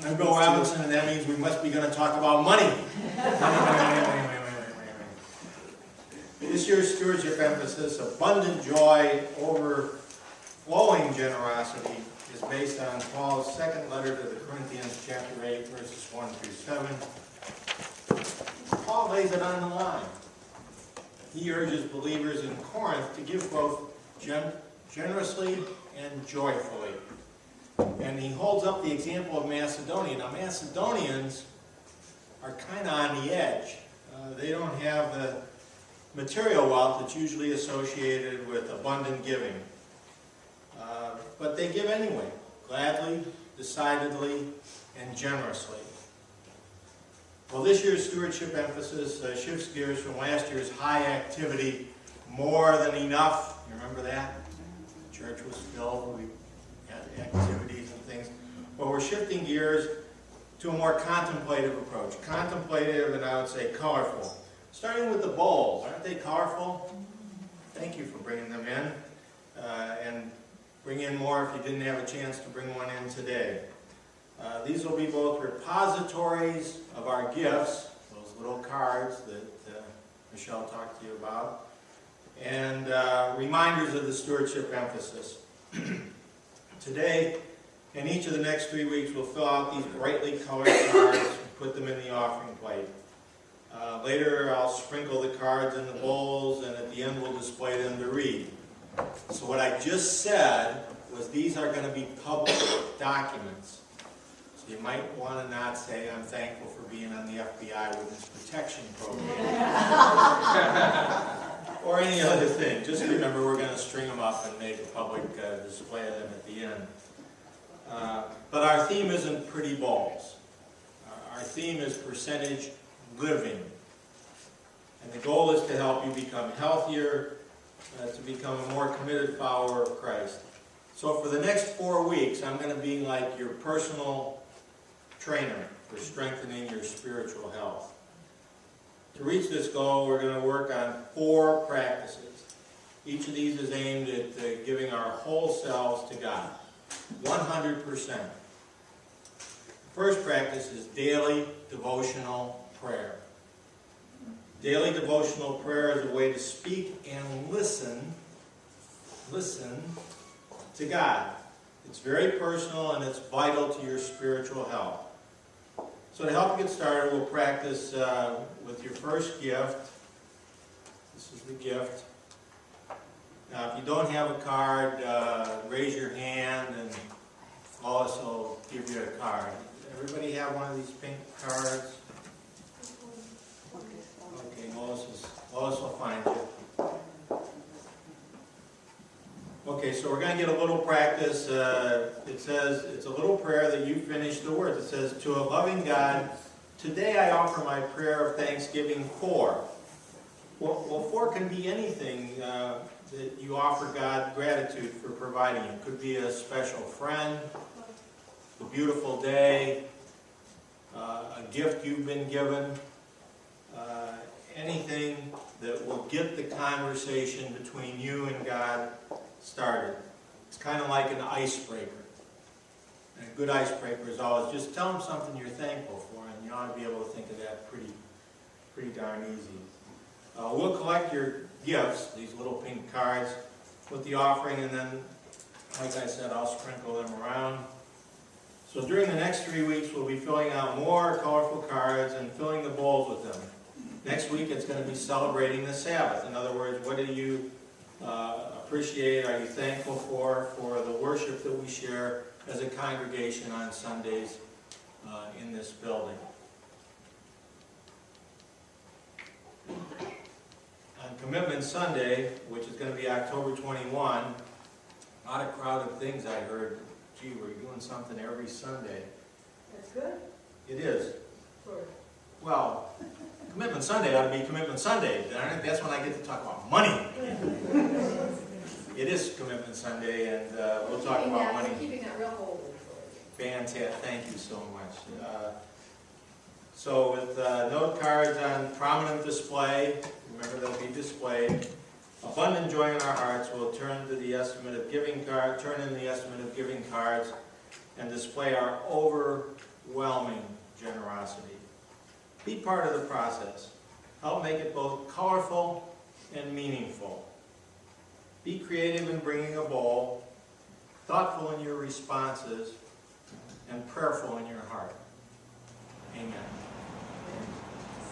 I'm Bill Robinson, and that means we must be going to talk about money. This year's stewardship emphasis, abundant joy, overflowing generosity, is based on Paul's second letter to the Corinthians, chapter 8, verses 1 through 7. Paul lays it on the line. He urges believers in Corinth to give both generously and joyfully. And he holds up the example of Macedonia. Now, Macedonians are kind of on the edge. They don't have the material wealth that's usually associated with abundant giving. But they give anyway, gladly, decidedly, and generously. Well, this year's stewardship emphasis shifts gears from last year's high activity, more than enough. You remember that? The church was filled. We had activities and things. Well, we're shifting gears to a more contemplative approach. Contemplative, and I would say colorful. Starting with the bowls. Aren't they colorful? Thank you for bringing them in. And bring in more if you didn't have a chance to bring one in today. These will be both repositories of our gifts, those little cards that Michelle talked to you about, and reminders of the stewardship emphasis. Today, and each of the next 3 weeks, we'll fill out these brightly colored cards and put them in the offering plate. Later, I'll sprinkle the cards in the bowls, and at the end, we'll display them to read. So what I just said was these are going to be public documents. So you might want to not say, I'm thankful for being on the FBI Witness Protection Program. Or any other thing. Just remember, we're going to string them up and make a public display of them at the end. But our theme isn't pretty bowls. Our theme is percentage living. And the goal is to help you become healthier, to become a more committed follower of Christ. So for the next 4 weeks, I'm going to be like your personal trainer for strengthening your spiritual health. To reach this goal, we're going to work on 4 practices. Each of these is aimed at giving our whole selves to God, 100%. The first practice is daily devotional prayer. Daily devotional prayer is a way to speak and listen to God. It's very personal and it's vital to your spiritual health. So to help you get started, we'll practice with your first gift. This is the gift. Now, if you don't have a card, raise your hand and Lois will give you a card. Everybody have one of these pink cards? Okay, Lois will find you. Okay, so we're going to get a little practice. It says, it's a little prayer that you finish the words. It says, to a loving God, today I offer my prayer of thanksgiving for. Well, for can be anything that you offer God gratitude for providing. It could be a special friend, a beautiful day, a gift you've been given, anything that will get the conversation between you and God started. It's kind of like an icebreaker. And a good icebreaker is always just tell them something you're thankful for, and you ought to be able to think of that pretty darn easy. We'll collect your gifts, these little pink cards, with the offering, and then, like I said, I'll sprinkle them around. So during the next 3 weeks, we'll be filling out more colorful cards and filling the bowls with them. Next week, it's going to be celebrating the Sabbath. In other words, what do you appreciate, are you thankful for the worship that we share as a congregation on Sundays in this building. On Commitment Sunday, which is going to be October 21, a lot of crowded things I heard. Gee, we're doing something every Sunday. That's good. It is. Sure. Well, Commitment Sunday ought to be Commitment Sunday. That's when I get to talk about money. It is Commitment Sunday, and we'll talk about money. Keeping that real holy. Fantastic. Thank you so much. So with note cards on prominent display, remember they'll be displayed. Abundant joy in our hearts, we'll turn in the estimate of giving cards, and display our overwhelming overwhelming generosity. Be part of the process. Help make it both colorful and meaningful. Be creative in bringing a bowl, thoughtful in your responses, and prayerful in your heart. Amen.